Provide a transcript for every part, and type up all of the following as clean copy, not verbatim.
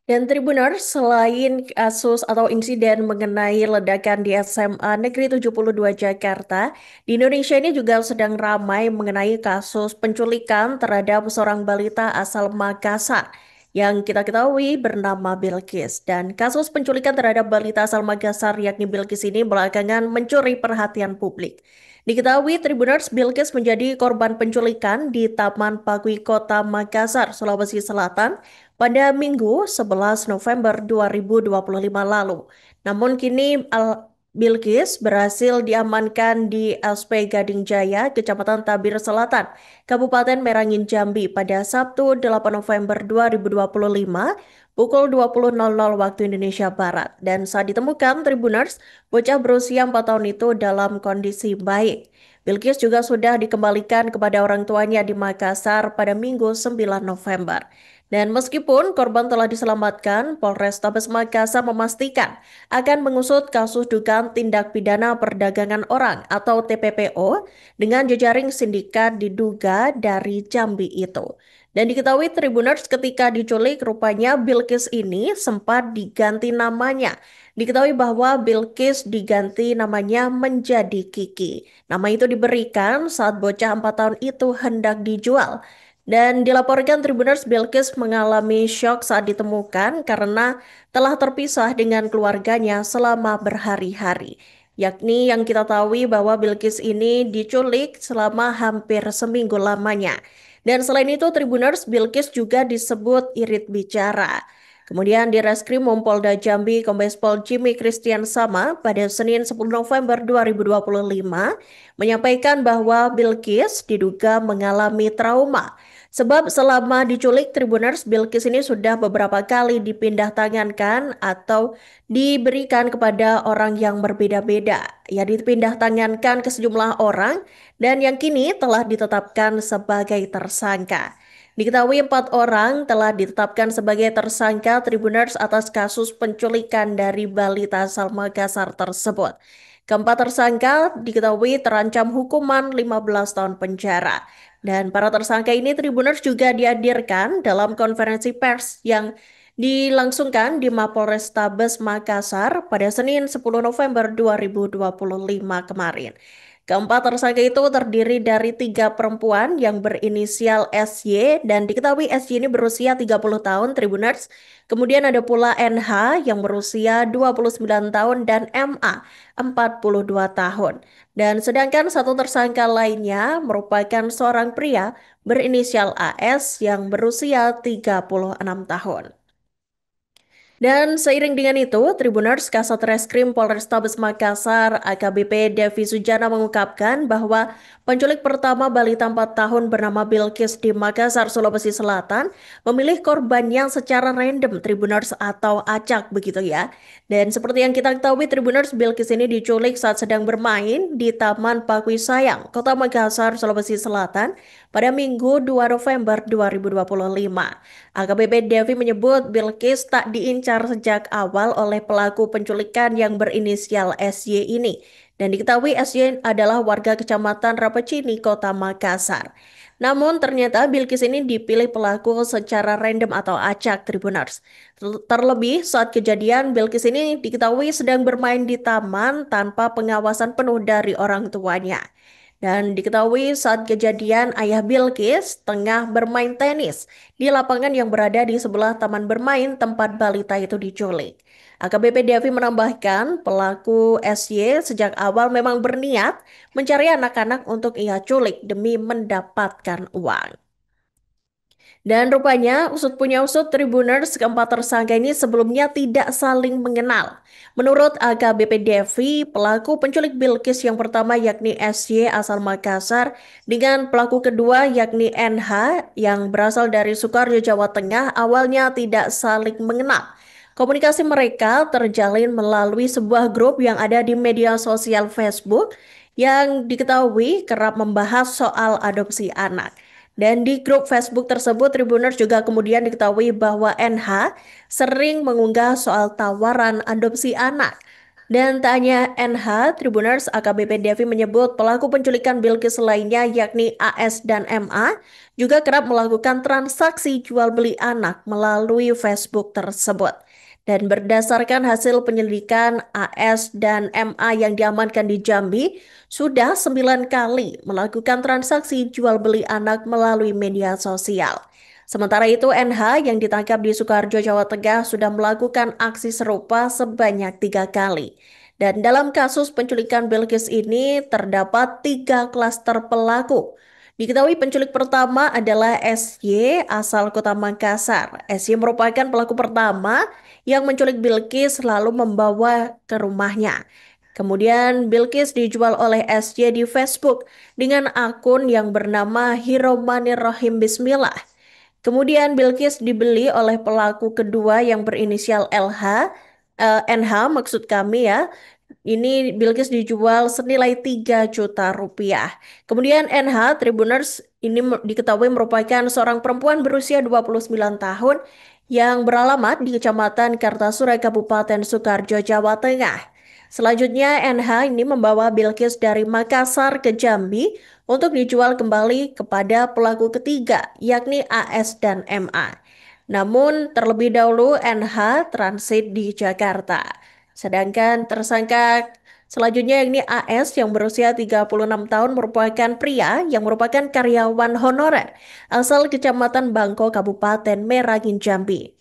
Dan Tribuners, selain kasus atau insiden mengenai ledakan di SMA Negeri 72 Jakarta, di Indonesia ini juga sedang ramai mengenai kasus penculikan terhadap seorang balita asal Makassar yang kita ketahui bernama Bilkis. Dan kasus penculikan terhadap balita asal Makassar yakni Bilkis ini belakangan mencuri perhatian publik. Diketahui Tribuners Bilkis menjadi korban penculikan di Taman Pakui Kota Makassar, Sulawesi Selatan pada Minggu 11 November 2025 lalu. Namun kini Bilkis berhasil diamankan di SP Gading Jaya, Kecamatan Tabir Selatan, Kabupaten Merangin Jambi pada Sabtu 8 November 2025 pukul 20.00 waktu Indonesia Barat. Dan saat ditemukan Tribuners, bocah berusia 4 tahun itu dalam kondisi baik. Bilkis juga sudah dikembalikan kepada orang tuanya di Makassar pada Minggu 9 November. Dan meskipun korban telah diselamatkan, Polrestabes Makassar memastikan akan mengusut kasus dugaan tindak pidana perdagangan orang atau TPPO dengan jejaring sindikat diduga dari Jambi itu. Dan diketahui Tribuners ketika diculik rupanya Bilkis ini sempat diganti namanya. Diketahui bahwa Bilkis diganti namanya menjadi Kiki. Nama itu diberikan saat bocah 4 tahun itu hendak dijual. Dan dilaporkan Tribuners Bilkis mengalami syok saat ditemukan karena telah terpisah dengan keluarganya selama berhari-hari. Yakni yang kita tahu bahwa Bilkis ini diculik selama hampir seminggu lamanya. Dan selain itu Tribuners Bilkis juga disebut irit bicara. Kemudian di Reskrimum Polda Jambi Kombes Pol Jimmy Christian Sama pada Senin 10 November 2025 menyampaikan bahwa Bilkis diduga mengalami trauma. Sebab selama diculik Tribuners, Bilkis ini sudah beberapa kali dipindah tangankan atau diberikan kepada orang yang berbeda-beda. Ya, dipindah tangankan ke sejumlah orang dan yang kini telah ditetapkan sebagai tersangka. Diketahui 4 orang telah ditetapkan sebagai tersangka Tribuners atas kasus penculikan dari balita asal Makassar tersebut. Keempat tersangka diketahui terancam hukuman 15 tahun penjara. Dan para tersangka ini Tribuners juga dihadirkan dalam konferensi pers yang dilangsungkan di Mapolrestabes Makassar pada Senin 10 November 2025 kemarin. Keempat tersangka itu terdiri dari 3 perempuan yang berinisial SY dan diketahui SY ini berusia 30 tahun Tribuners. Kemudian ada pula NH yang berusia 29 tahun dan MA 42 tahun. Dan sedangkan satu tersangka lainnya merupakan seorang pria berinisial AS yang berusia 36 tahun. Dan seiring dengan itu, Tribuners Kasat Reskrim Polrestabes Makassar AKBP Devi Sujana mengungkapkan bahwa penculik pertama balita 4 tahun bernama Bilkis di Makassar, Sulawesi Selatan memilih korbannya secara random Tribuners atau acak begitu ya. Dan seperti yang kita ketahui Tribuners, Bilkis ini diculik saat sedang bermain di Taman Pakui Sayang, Kota Makassar, Sulawesi Selatan pada Minggu 2 November 2025. AKBP Devi menyebut Bilkis tak diincar sejak awal oleh pelaku penculikan yang berinisial SY ini. Dan diketahui SY adalah warga Kecamatan Rapacini, Kota Makassar. Namun ternyata Bilkis ini dipilih pelaku secara random atau acak Tribuners. Terlebih saat kejadian Bilkis ini diketahui sedang bermain di taman tanpa pengawasan penuh dari orang tuanya. Dan diketahui saat kejadian ayah Bilkis tengah bermain tenis di lapangan yang berada di sebelah taman bermain tempat balita itu diculik. AKBP Devi menambahkan pelaku SY sejak awal memang berniat mencari anak-anak untuk ia culik demi mendapatkan uang. Dan rupanya usut punya usut Tribuners keempat tersangka ini sebelumnya tidak saling mengenal. Menurut AKBP Devi, pelaku penculik Bilkis yang pertama yakni SY asal Makassar dengan pelaku kedua yakni NH yang berasal dari Sukoharjo, Jawa Tengah awalnya tidak saling mengenal. Komunikasi mereka terjalin melalui sebuah grup yang ada di media sosial Facebook yang diketahui kerap membahas soal adopsi anak. Dan di grup Facebook tersebut, Tribuners juga kemudian diketahui bahwa NH sering mengunggah soal tawaran adopsi anak. Dan tak hanya NH, Tribuners AKBP Devi menyebut pelaku penculikan Bilqis lainnya yakni AS dan MA juga kerap melakukan transaksi jual beli anak melalui Facebook tersebut. Dan berdasarkan hasil penyelidikan AS dan MA yang diamankan di Jambi, sudah 9 kali melakukan transaksi jual beli anak melalui media sosial. Sementara itu, NH yang ditangkap di Sukoharjo, Jawa Tengah sudah melakukan aksi serupa sebanyak 3 kali. Dan dalam kasus penculikan Bilqis ini terdapat 3 klaster pelaku. Diketahui penculik pertama adalah SY asal kota Makassar. SY merupakan pelaku pertama yang menculik Bilqis lalu membawa ke rumahnya. Kemudian Bilqis dijual oleh SY di Facebook dengan akun yang bernama Hiromanirrohim Bismillah. Kemudian Bilqis dibeli oleh pelaku kedua yang berinisial LH, NH maksud kami ya. Ini Bilqis dijual senilai 3 juta rupiah. Kemudian NH Tribuners ini diketahui merupakan seorang perempuan berusia 29 tahun yang beralamat di Kecamatan Kartasura, Kabupaten Sukoharjo, Jawa Tengah. Selanjutnya NH ini membawa Bilqis dari Makassar ke Jambi untuk dijual kembali kepada pelaku ketiga, yakni AS dan MA. Namun terlebih dahulu NH transit di Jakarta. Sedangkan tersangka selanjutnya yakni AS yang berusia 36 tahun merupakan pria yang merupakan karyawan honorer asal Kecamatan Bangko, Kabupaten Merangin, Jambi.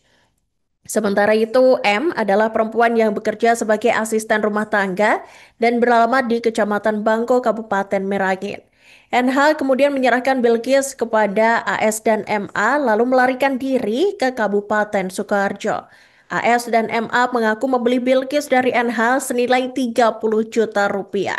Sementara itu, M adalah perempuan yang bekerja sebagai asisten rumah tangga dan beralamat di Kecamatan Bangko, Kabupaten Merangin. NH kemudian menyerahkan Bilqis kepada AS dan MA lalu melarikan diri ke Kabupaten Sukoharjo. AS dan MA mengaku membeli Bilqis dari NH senilai 30 juta rupiah.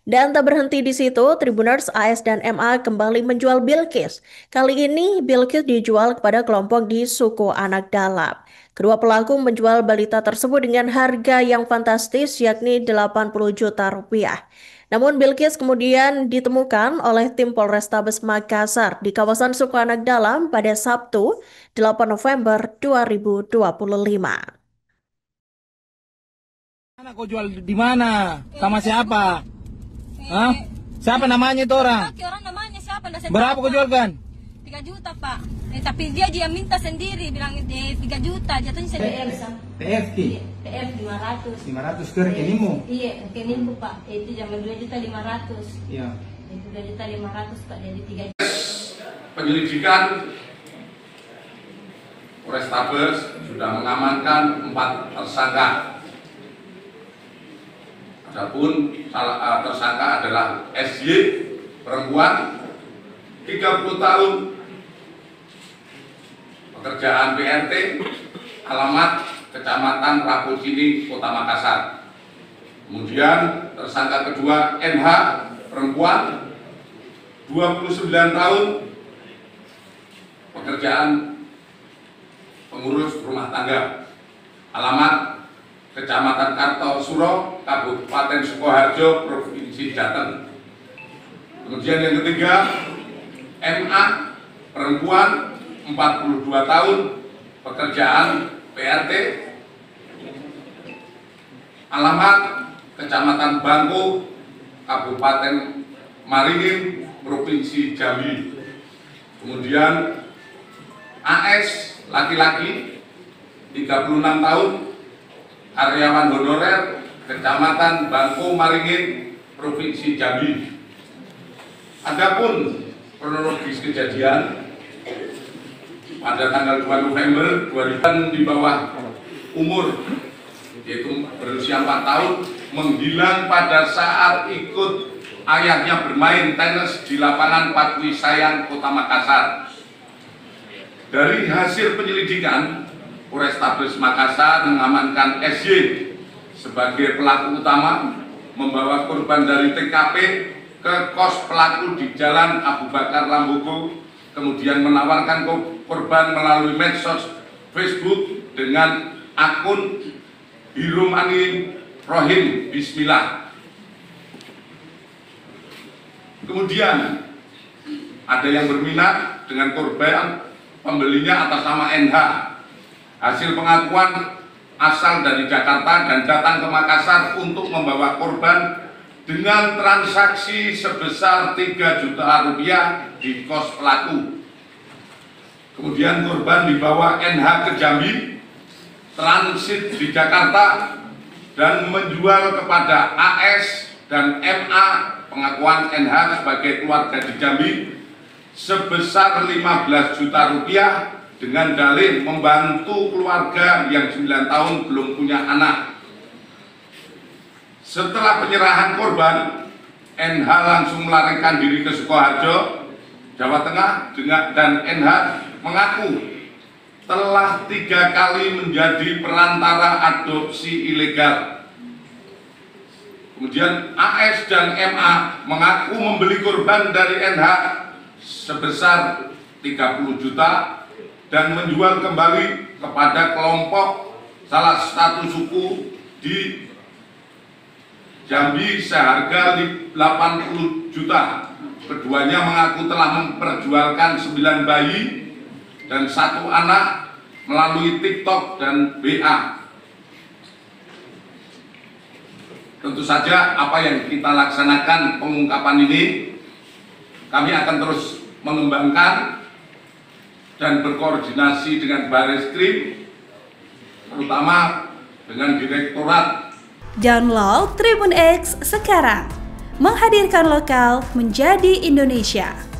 Dan tak berhenti di situ, Tribuners AS dan MA kembali menjual Bilqis. Kali ini Bilqis dijual kepada kelompok di suku anak dalam. Kedua pelaku menjual balita tersebut dengan harga yang fantastis yakni 80 juta rupiah. Namun Bilqis kemudian ditemukan oleh tim Polrestabes Makassar di kawasan suku anak dalam pada Sabtu 8 November 2025. Mana kau jual di mana? Sama siapa? Hah? Siapa namanya itu orang? Orang namanya siapa? Berapa kau jualkan? 3 juta pak. Tapi dia minta sendiri, bilang 3 juta, jatuhnya sendiri. TFT? TF 500. 500 ke rekeningmu? Iya, rekeningku pak. Itu zaman 2 juta 500. Iya. Itu 2 juta 500 pak, jadi 3 juta. Penyelidikan Polrestabes sudah mengamankan 4 tersangka. Adapun tersangka adalah SY, perempuan 30 tahun, pekerjaan PRT, alamat Kecamatan Rapocini, Kota Makassar. Kemudian tersangka kedua NH, perempuan 29 tahun, pekerjaan pengurus rumah tangga, alamat Kecamatan Kartasura, Kabupaten Sukoharjo, Provinsi Jateng. Kemudian yang ketiga, MA, perempuan 42 tahun, pekerjaan PRT, alamat Kecamatan Bangko, Kabupaten Maringin, Provinsi Jambi. Kemudian AS, laki-laki 36 tahun, karyawan honorer, Kecamatan Bangko Maringin, Provinsi Jambi. Adapun kronologis kejadian pada tanggal 2 November 2000 di bawah umur, yaitu berusia 4 tahun, menghilang pada saat ikut ayahnya bermain tenis di lapangan Patwi Sayang, Kota Makassar. Dari hasil penyelidikan, Polrestabes Makassar mengamankan SY sebagai pelaku utama, membawa korban dari TKP ke kos pelaku di Jalan Abu Bakar Lambogo, kemudian menawarkan korban melalui medsos Facebook dengan akun Hiromanirrohim Bismillah. Kemudian ada yang berminat dengan korban, pembelinya atas nama NH. Hasil pengakuan asal dari Jakarta dan datang ke Makassar untuk membawa korban dengan transaksi sebesar 3 juta rupiah di kos pelaku. Kemudian korban dibawa NH ke Jambi, transit di Jakarta, dan menjual kepada AS dan MA, pengakuan NH sebagai keluarga di Jambi, sebesar 15 juta rupiah dengan dalih membantu keluarga yang 9 tahun belum punya anak. Setelah penyerahan korban, NH langsung melarikan diri ke Sukoharjo, Jawa Tengah, dan NH mengaku telah 3 kali menjadi perantara adopsi ilegal. Kemudian AS dan MA mengaku membeli korban dari NH sebesar 30 juta dan menjual kembali kepada kelompok salah satu suku di Jambi seharga 80 juta. Keduanya mengaku telah memperjualkan 9 bayi dan 1 anak melalui TikTok dan BA. Tentu saja apa yang kita laksanakan pengungkapan ini, kami akan terus mengembangkan dan berkoordinasi dengan Barreskrim, terutama dengan Direktorat. Download Tribun X sekarang, menghadirkan lokal menjadi Indonesia.